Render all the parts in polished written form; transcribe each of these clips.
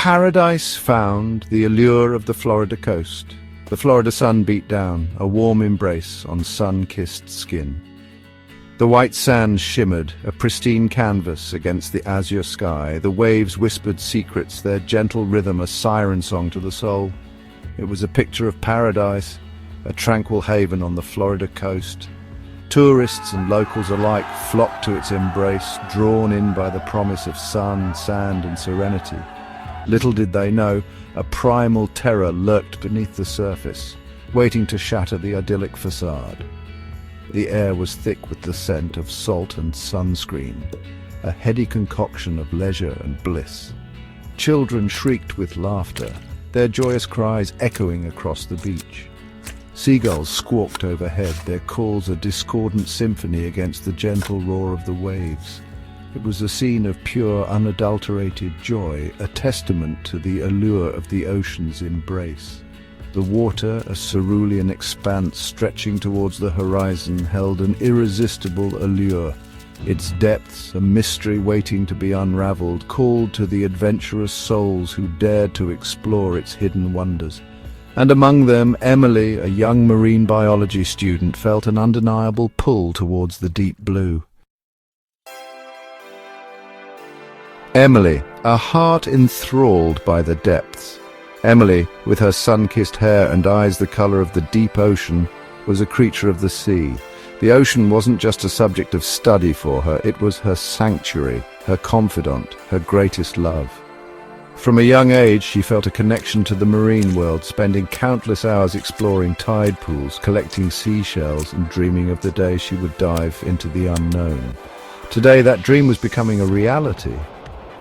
Paradise found, the allure of the Florida coast. The Florida sun beat down, a warm embrace on sun-kissed skin. The white sand shimmered, a pristine canvas against the azure sky. The waves whispered secrets, their gentle rhythm a siren song to the soul. It was a picture of paradise, a tranquil haven on the Florida coast. Tourists and locals alike flocked to its embrace, drawn in by the promise of sun, sand, and serenity. Little did they know, a primal terror lurked beneath the surface, waiting to shatter the idyllic facade. The air was thick with the scent of salt and sunscreen, a heady concoction of leisure and bliss. Children shrieked with laughter, their joyous cries echoing across the beach. Seagulls squawked overhead, their calls a discordant symphony against the gentle roar of the waves. It was a scene of pure, unadulterated joy, a testament to the allure of the ocean's embrace. The water, a cerulean expanse stretching towards the horizon, held an irresistible allure. Its depths, a mystery waiting to be unraveled, called to the adventurous souls who dared to explore its hidden wonders. And among them, Emily, a young marine biology student, felt an undeniable pull towards the deep blue. Emily, a heart enthralled by the depths. Emily, with her sun-kissed hair and eyes the color of the deep ocean, was a creature of the sea. The ocean wasn't just a subject of study for her, it was her sanctuary, her confidant, her greatest love. From a young age, she felt a connection to the marine world, spending countless hours exploring tide pools, collecting seashells, and dreaming of the day she would dive into the unknown. Today, that dream was becoming a reality.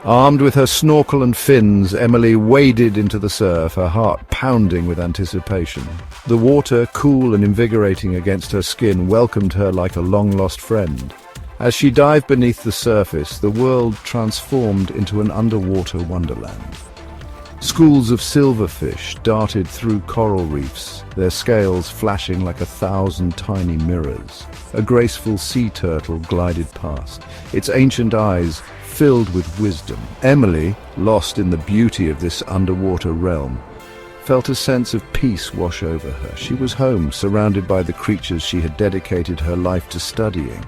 Armed with her snorkel and fins, Emily waded into the surf, her heart pounding with anticipation. The water, cool and invigorating against her skin, welcomed her like a long-lost friend. As she dived beneath the surface, the world transformed into an underwater wonderland. Schools of silverfish darted through coral reefs, their scales flashing like 1,000 tiny mirrors. A graceful sea turtle glided past, its ancient eyes filled with wisdom. Emily, lost in the beauty of this underwater realm, felt a sense of peace wash over her. She was home, surrounded by the creatures she had dedicated her life to studying.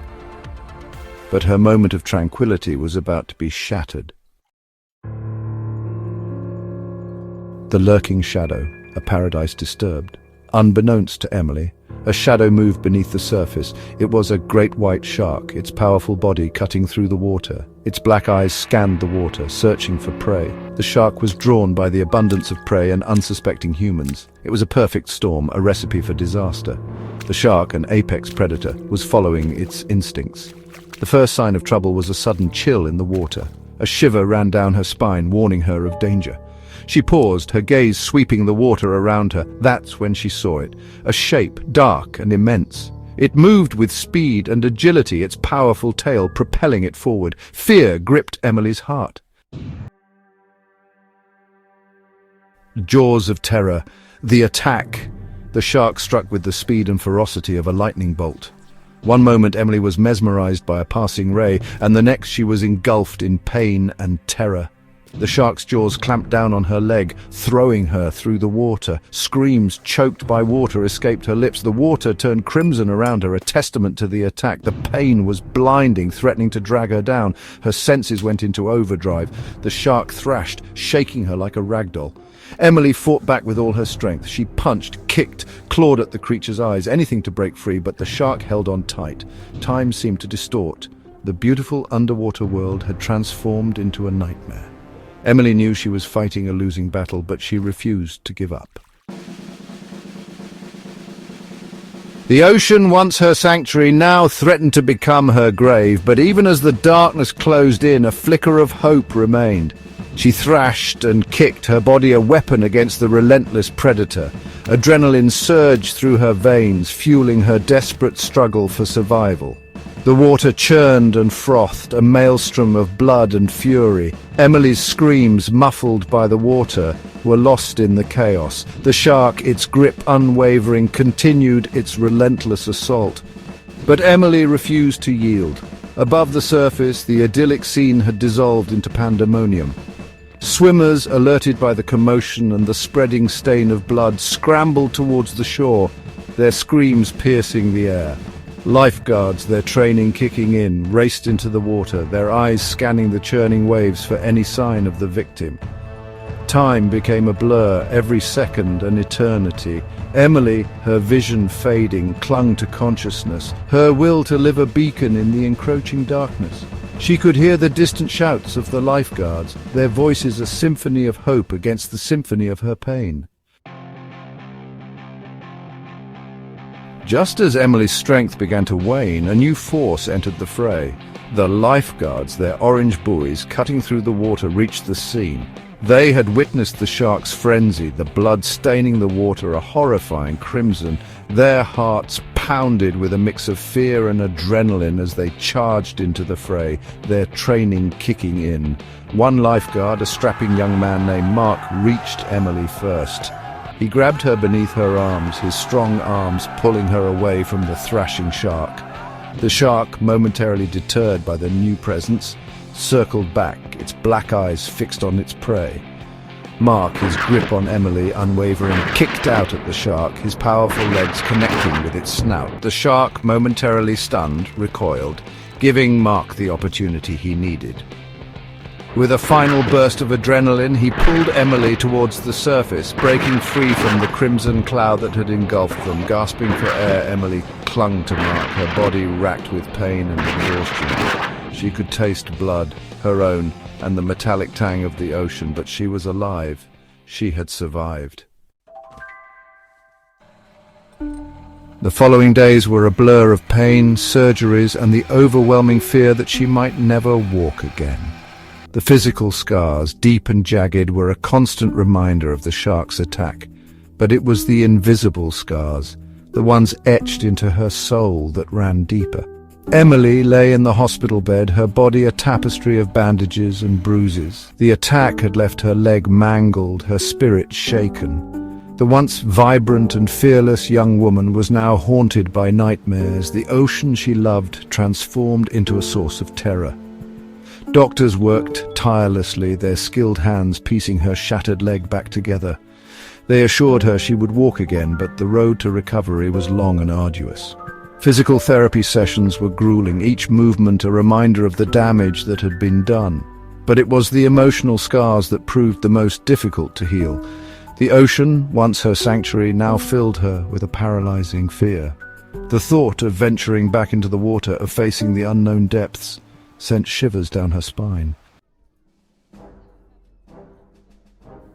But her moment of tranquility was about to be shattered. The lurking shadow, a paradise disturbed. Unbeknownst to Emily, a shadow moved beneath the surface. It was a great white shark, its powerful body cutting through the water. Its black eyes scanned the water, searching for prey. The shark was drawn by the abundance of prey and unsuspecting humans. It was a perfect storm, a recipe for disaster. The shark, an apex predator, was following its instincts. The first sign of trouble was a sudden chill in the water. A shiver ran down her spine, warning her of danger. She paused, her gaze sweeping the water around her. That's when she saw it. A shape, dark and immense. It moved with speed and agility, its powerful tail propelling it forward. Fear gripped Emily's heart. Jaws of terror. The attack. The shark struck with the speed and ferocity of a lightning bolt. One moment Emily was mesmerized by a passing ray, and the next she was engulfed in pain and terror. The shark's jaws clamped down on her leg, throwing her through the water. Screams choked by water escaped her lips. The water turned crimson around her, a testament to the attack. The pain was blinding, threatening to drag her down. Her senses went into overdrive. The shark thrashed, shaking her like a ragdoll. Emily fought back with all her strength. She punched, kicked, clawed at the creature's eyes, anything to break free, but the shark held on tight. Time seemed to distort. The beautiful underwater world had transformed into a nightmare. Emily knew she was fighting a losing battle, but she refused to give up. The ocean, once her sanctuary, now threatened to become her grave, but even as the darkness closed in, a flicker of hope remained. She thrashed and kicked, her body a weapon against the relentless predator. Adrenaline surged through her veins, fueling her desperate struggle for survival. The water churned and frothed, a maelstrom of blood and fury. Emily's screams, muffled by the water, were lost in the chaos. The shark, its grip unwavering, continued its relentless assault. But Emily refused to yield. Above the surface, the idyllic scene had dissolved into pandemonium. Swimmers, alerted by the commotion and the spreading stain of blood, scrambled towards the shore, their screams piercing the air. Lifeguards, their training kicking in, raced into the water, their eyes scanning the churning waves for any sign of the victim. Time became a blur, every second an eternity. Emily, her vision fading, clung to consciousness, her will to live a beacon in the encroaching darkness. She could hear the distant shouts of the lifeguards, their voices a symphony of hope against the symphony of her pain. Just as Emily's strength began to wane, a new force entered the fray. The lifeguards, their orange buoys cutting through the water, reached the scene. They had witnessed the shark's frenzy, the blood staining the water a horrifying crimson. Their hearts pounded with a mix of fear and adrenaline as they charged into the fray, their training kicking in. One lifeguard, a strapping young man named Mark, reached Emily first. He grabbed her beneath her arms, his strong arms pulling her away from the thrashing shark. The shark, momentarily deterred by the new presence, circled back, its black eyes fixed on its prey. Mark, his grip on Emily unwavering, kicked out at the shark, his powerful legs connecting with its snout. The shark, momentarily stunned, recoiled, giving Mark the opportunity he needed. With a final burst of adrenaline, he pulled Emily towards the surface, breaking free from the crimson cloud that had engulfed them. Gasping for air, Emily clung to Mark, her body racked with pain and exhaustion. She could taste blood, her own, and the metallic tang of the ocean, but she was alive. She had survived. The following days were a blur of pain, surgeries, and the overwhelming fear that she might never walk again. The physical scars, deep and jagged, were a constant reminder of the shark's attack, but it was the invisible scars, the ones etched into her soul, that ran deeper. Emily lay in the hospital bed, her body a tapestry of bandages and bruises. The attack had left her leg mangled, her spirit shaken. The once vibrant and fearless young woman was now haunted by nightmares, the ocean she loved transformed into a source of terror. Doctors worked tirelessly, their skilled hands piecing her shattered leg back together. They assured her she would walk again, but the road to recovery was long and arduous. Physical therapy sessions were grueling, each movement a reminder of the damage that had been done. But it was the emotional scars that proved the most difficult to heal. The ocean, once her sanctuary, now filled her with a paralyzing fear. The thought of venturing back into the water, of facing the unknown depths, sent shivers down her spine.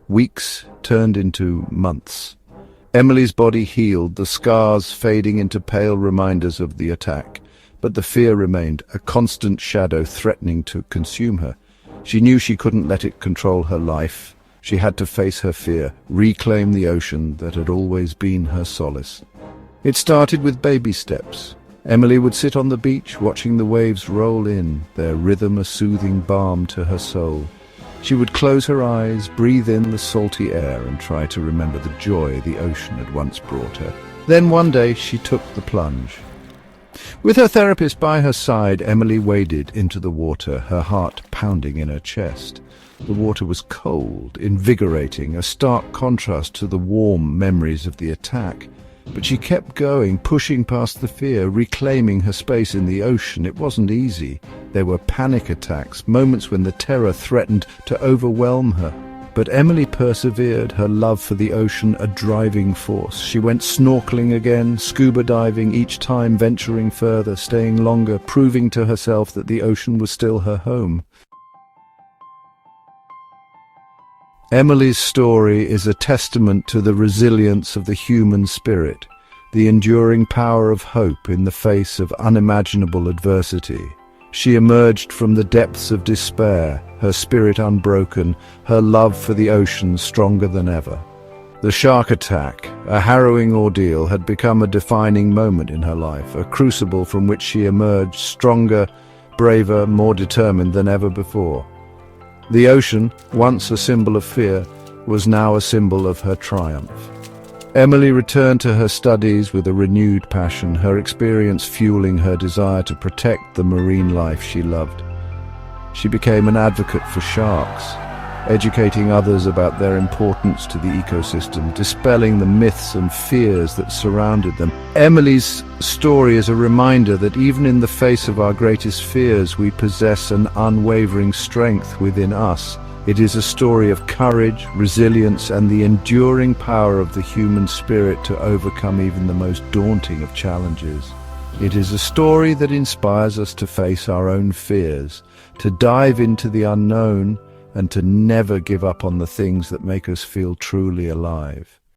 Weeks turned into months. Emily's body healed, the scars fading into pale reminders of the attack, but the fear remained, a constant shadow threatening to consume her. She knew she couldn't let it control her life. She had to face her fear, reclaim the ocean that had always been her solace. It started with baby steps. Emily would sit on the beach, watching the waves roll in, their rhythm a soothing balm to her soul. She would close her eyes, breathe in the salty air, and try to remember the joy the ocean had once brought her. Then one day she took the plunge. With her therapist by her side, Emily waded into the water, her heart pounding in her chest. The water was cold, invigorating, a stark contrast to the warm memories of the attack. But she kept going, pushing past the fear, reclaiming her space in the ocean. It wasn't easy. There were panic attacks, moments when the terror threatened to overwhelm her. But Emily persevered, her love for the ocean a driving force. She went snorkeling again, scuba diving, each time venturing further, staying longer, proving to herself that the ocean was still her home. Emily's story is a testament to the resilience of the human spirit, the enduring power of hope in the face of unimaginable adversity. She emerged from the depths of despair, her spirit unbroken, her love for the ocean stronger than ever. The shark attack, a harrowing ordeal, had become a defining moment in her life, a crucible from which she emerged stronger, braver, more determined than ever before. The ocean, once a symbol of fear, was now a symbol of her triumph. Emily returned to her studies with a renewed passion, her experience fueling her desire to protect the marine life she loved. She became an advocate for sharks, educating others about their importance to the ecosystem, dispelling the myths and fears that surrounded them. Emily's story is a reminder that even in the face of our greatest fears, we possess an unwavering strength within us. It is a story of courage, resilience, and the enduring power of the human spirit to overcome even the most daunting of challenges. It is a story that inspires us to face our own fears, to dive into the unknown, and to never give up on the things that make us feel truly alive.